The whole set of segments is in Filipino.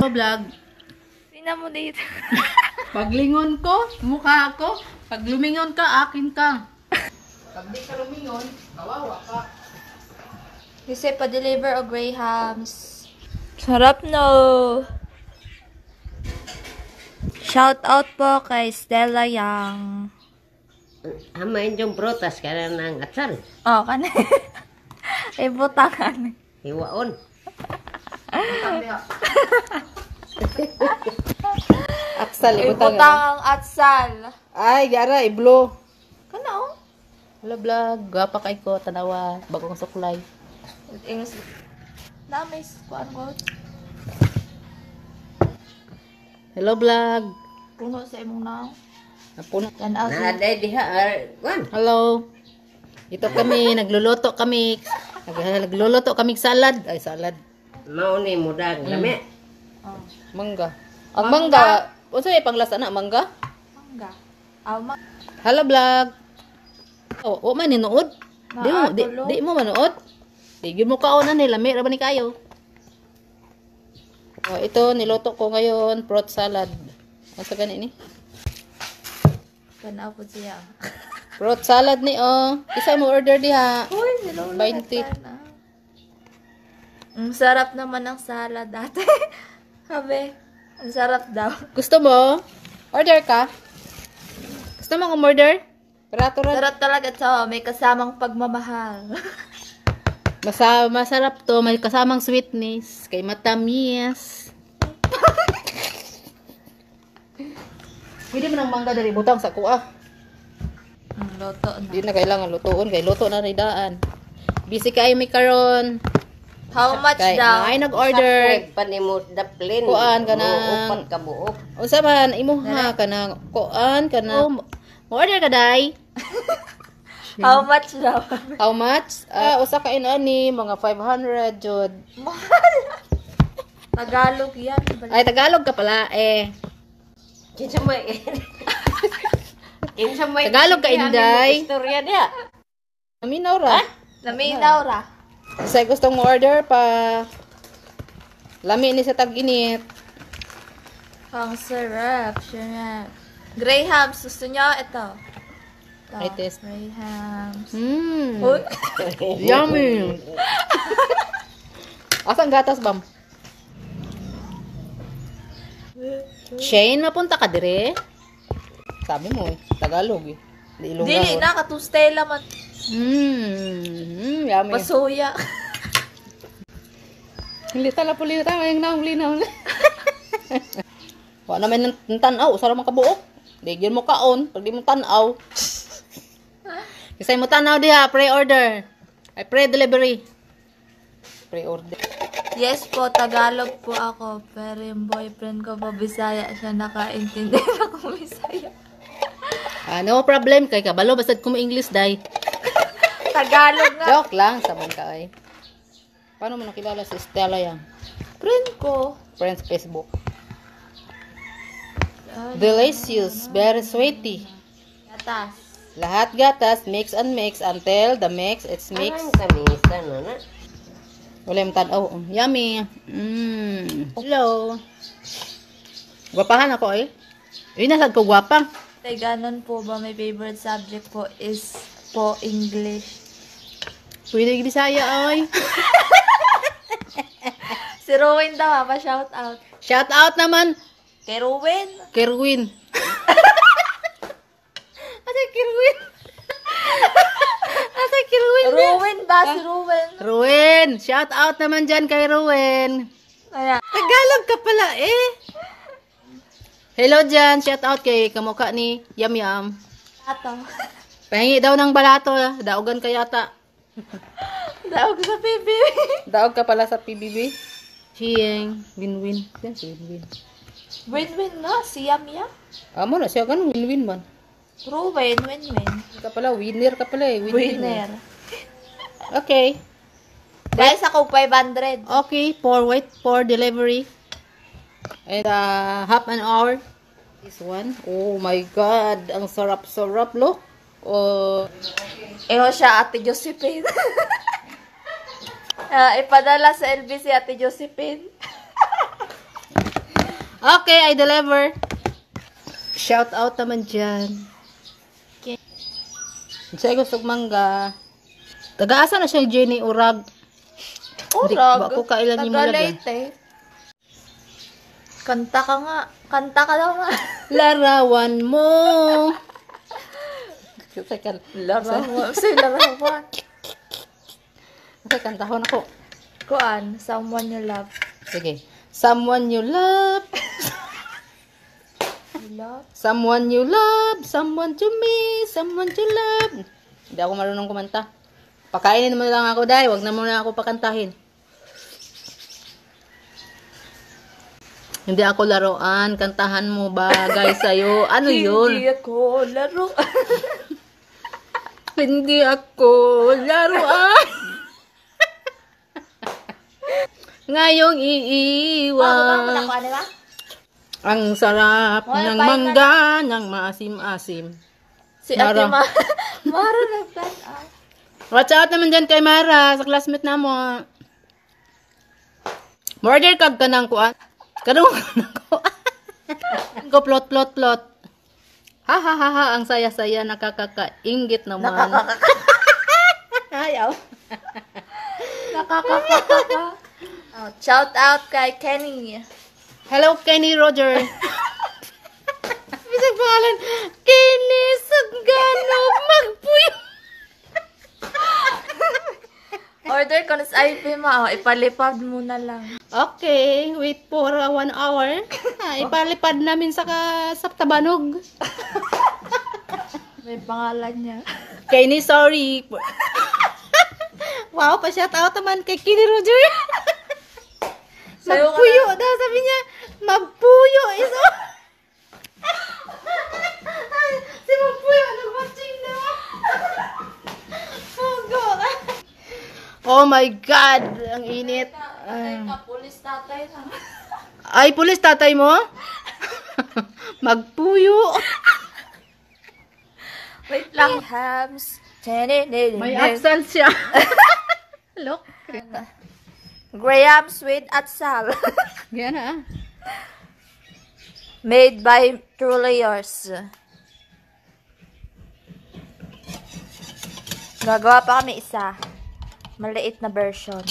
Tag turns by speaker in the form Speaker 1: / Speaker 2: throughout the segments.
Speaker 1: Hello vlog.
Speaker 2: Tingnan mo dito.
Speaker 1: Paglingon ko, mukha ako. Pag lumingon ka, akin ka. Pag di ka lumingon, kawawa ka.
Speaker 2: Kasi pa-deliver o Grahams. Sarap no! Shout out po kay Stella Yang.
Speaker 3: Hamain yung protas ka na ng atsal.
Speaker 2: Oh, kan. Ibutangan.
Speaker 3: Hiwaon.
Speaker 1: Aksal,
Speaker 2: Ibutangang atsal.
Speaker 1: Ay, gara, iblo.
Speaker 2: Kana oh.
Speaker 1: Hello vlog, gwapa kay ko, tanawa, bagong suklay.
Speaker 2: English. Dami kuan ko.
Speaker 1: Hello vlog.
Speaker 2: Puno sa imong naong.
Speaker 1: Napuno.
Speaker 2: Yan out.
Speaker 3: Naaday diha, Juan.
Speaker 1: Hello. Ito kami, nagluluto kami. Nagluluto kami salad. Ay, salad.
Speaker 3: Mauni mo dag lami.
Speaker 2: Oh.
Speaker 1: Mangga. Ang mangga, unsa may panglasa na mangga?
Speaker 2: Mangga. Alma.
Speaker 1: Hello vlog. Oh, wa man ninuod.
Speaker 2: Maatulo.
Speaker 1: Di mo manood. Di gyud mo kaonan ni lami ra ba ni kayo. Oh, ito niluto ko ngayon, fruit salad. Asa gani ni?
Speaker 2: Kana po siya.
Speaker 1: Fruit salad ni oh. Isa mo order diha.
Speaker 2: Uy, hello.
Speaker 1: 20.
Speaker 2: Ang sarap naman ng salad dati. Sabi, ang sarap daw.
Speaker 1: Gusto mo? Order ka? Gusto mo umorder? Barato ra.
Speaker 2: Sarap talaga to. May kasamang pagmamahal.
Speaker 1: Masarap to, may kasamang sweetness, kay matamis. Pwede mo ng mangga dari butang sa kuha.
Speaker 2: Loto na.
Speaker 1: Di na kailangan lutuon, kay luto na rin daan. Busy kayo may karon.
Speaker 2: How much
Speaker 1: Kay
Speaker 2: daw?
Speaker 1: ay nag-order.
Speaker 3: Panimot daplin.
Speaker 1: Kuan ka na.
Speaker 3: Upat ka buok.
Speaker 1: Unsa man imuha ka na kuan ka na. Mo-order ka dai.
Speaker 2: How much daw?
Speaker 1: How much? Usa ka inani mga 500 jud.
Speaker 2: Mahal. Tagalog yan.
Speaker 1: Ay Tagalog ka pala eh.
Speaker 3: Kinsa may. Kinsa may.
Speaker 1: Tagalog ka, Inday.
Speaker 3: Istorya dia.
Speaker 1: Aminaw ra.
Speaker 2: Laminaw ra.
Speaker 1: Sa gustong mo order pa lami ni sa tag-init.
Speaker 2: Ang sarap. Sarap. Grahams. Gusto nyo? Ito.
Speaker 1: I taste.
Speaker 2: Grahams.
Speaker 1: Uy. Yummy. Asang gatas, bam? Shane, mapunta ka dire? Sabi mo eh, Tagalog eh. Di Ilonggo.
Speaker 2: Dili na. Katustela man.
Speaker 1: Yummy.
Speaker 2: Pasuya.
Speaker 1: Hindi tala puli na yung naong Wa naman ng tanaw, usara man kabuok. Di gyud mo kaon, pag di mo tanaw. Kasi mo tanaw diha, pre-order. Ay pre-delivery. Pre-order.
Speaker 2: Yes po, Tagalog po ako. Pero yung boyfriend ko po, Bisaya siya. Nakaintindi na kung Bisaya.
Speaker 1: No problem kay kabalo basta kung English dai.
Speaker 2: Tagalog nga.
Speaker 1: Joke lang sa man ka ay. Paano mo nakilala si Stella Yang?
Speaker 2: Friend ko.
Speaker 1: Friends Facebook. Delicious, very sweety.
Speaker 2: Gatas.
Speaker 1: Lahat gatas, mix and mix until the mix it's mix.
Speaker 3: Ang kamisa na.
Speaker 1: Wala yung tanaw. Yummy. Hello. Gwapahan ako eh. Yun nasad ko gwapa.
Speaker 2: Tay, ganun po ba? My favorite subject po is po English.
Speaker 1: Pwede Bisaya ay.
Speaker 2: Si Rowan daw, pa-shout out.
Speaker 1: Shout out naman.
Speaker 2: Kay Rowan.
Speaker 1: Kerwin. Asa Kerwin? Asa Kerwin?
Speaker 2: Rowan ba? Si Rowan.
Speaker 1: Ruwen. Shout out naman dyan kay Ruwen.
Speaker 2: Kaya,
Speaker 1: Tagalog ka pala eh. Hello dyan. Shout out kay kamukha ni Yam Yam.
Speaker 2: ato.
Speaker 1: Pahingi daw ng balato. Daogan ka yata.
Speaker 2: Daog sa pipi.
Speaker 1: Daog ka pala sa PBB. Chiyeng. Win-win. Yan si win-win.
Speaker 2: Win-win na. Si Yam Yam.
Speaker 1: Amo na siya. Ganun win-win man.
Speaker 2: Rowan, win-win.
Speaker 1: Ka pala. Winner ka pala eh.
Speaker 2: Winner.
Speaker 1: Okay.
Speaker 2: Guys, ako 500.
Speaker 1: Okay. Wait for delivery. And half an hour. This one. Oh my God. Ang sarap-sarap. Look. Oh.
Speaker 2: Eho siya, Ate Josephine. Ipadala sa LBC Ate Josephine.
Speaker 1: Okay, I deliver. Shout out naman dyan. Sa'yo gusto mangga. Taga-asa na siyang Jenny Urag.
Speaker 2: Urag.
Speaker 1: Ba ko kailan yung malaga.
Speaker 2: Tagalite. Kanta ka nga. Kanta ka daw nga.
Speaker 1: Larawan mo.
Speaker 2: Larawan. Say larawan.
Speaker 1: Okay, kantahon ako.
Speaker 2: Kuan, someone you love.
Speaker 1: Sige. Someone you love.
Speaker 2: You love?
Speaker 1: Someone you love. Someone to me. Someone to love. Hindi ako marunong kumanta. Pakainin mo lang ako, dahil. Huwag na muna ako pakantahin. Hindi ako laruan. Kantahan mo bagay sa'yo. Ano yun?
Speaker 2: Hindi ako laro.
Speaker 1: Hindi ako laruan. Ngayong iiwan. Ang sarap ng mangga, ng maasim-asim.
Speaker 2: Si Ate
Speaker 1: Mara.
Speaker 2: Mara nagtan.
Speaker 1: Watch out naman dyan kay Mara, sa classmate na mo. Murder kag ka ng kuan. Kanong kuan. Ko plot. Ha ha ha ha, ang saya-saya, nakakakaingit naman. Ayaw.
Speaker 2: Nakakakaka. Shout out kay Kenny.
Speaker 1: Hello, Kenny Roger. Bisag pangalan, Kenny Sagano Magpuyo.
Speaker 2: Order ko na sa IP mo. Ipalipad mo na lang.
Speaker 1: Okay, wait for 1 hour. Ipalipad namin sa Tabanog.
Speaker 2: May pangalan niya.
Speaker 1: Kenny, sorry. Wow, pa-shout out naman kay Kenny Roger.
Speaker 2: Sayo ka
Speaker 1: Magpuyo daw, sabi niya. Magpuyo. Iso. Si Magpuyo, nag-watching na. Oh, God. Oh my God, ang init.
Speaker 2: Pulis tatay na.
Speaker 1: Ay, pulis tatay mo? Magpuyo.
Speaker 2: Wait lang. Hams.
Speaker 1: May atsal siya. Look.
Speaker 2: Graham sweet atsal.
Speaker 1: Yan na.
Speaker 2: Made by Truly Yours. Gagawa pa kami isa. Maliit na version.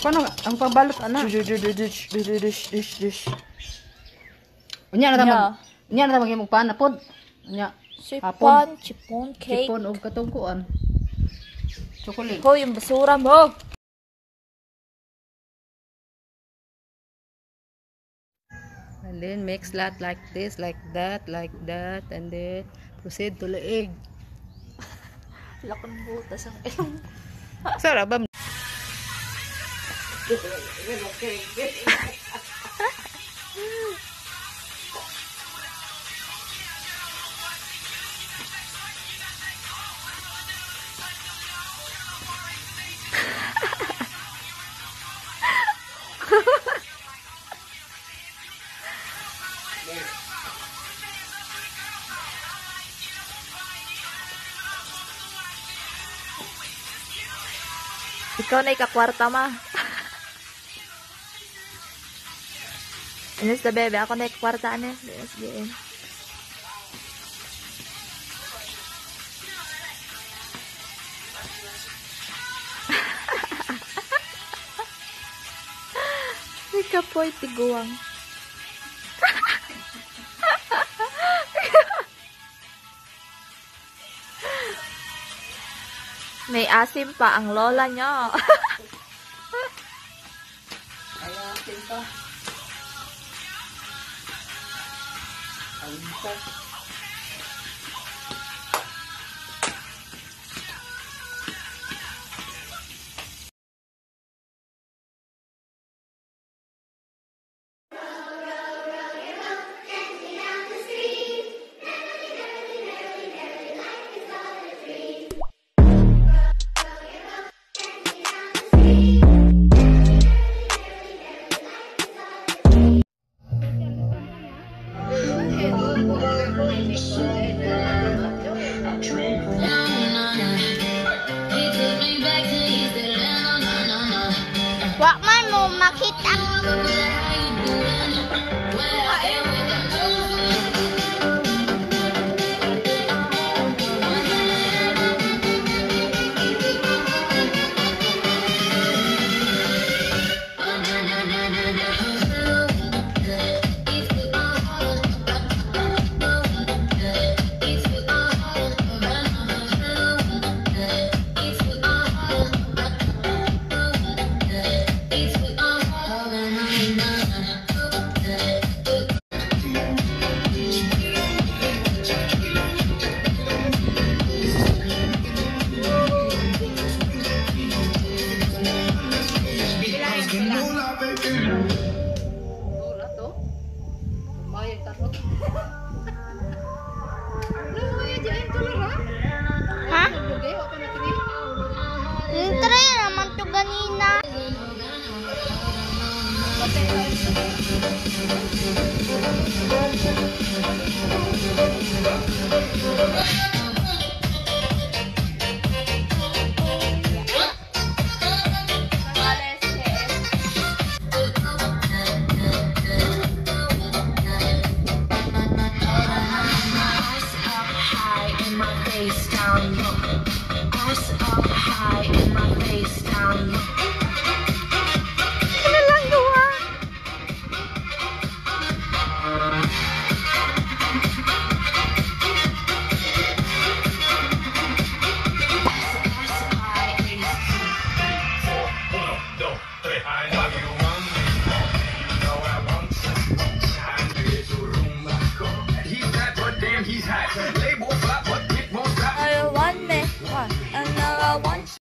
Speaker 1: Paano nga? Ang pambalot, ana? Unya na tamag. Unya na tamag yung panapod. Unya.
Speaker 2: Chipon cake.
Speaker 1: Sipon o katungkuan. Chocolate.
Speaker 2: Hoy, yung basura mo.
Speaker 1: And then mix lot like this, like that, and then proceed to leeg.
Speaker 2: Lakang butas ang ilong.
Speaker 1: Sarap ba?
Speaker 2: Ikaw na ikakwarta ma. Inis na bebe, ako na ikakwarta na. SBN. Ika po itiguang. May asim pa ang lola nyo.
Speaker 1: Asin pa. Wala to. Bayad ka to. Ano mo yan dyan tuloy ha?
Speaker 2: Ha?
Speaker 1: Lugay, o pa na kini.
Speaker 2: Try naman to ganina. Ano lang gawa? I want me, what? Another one.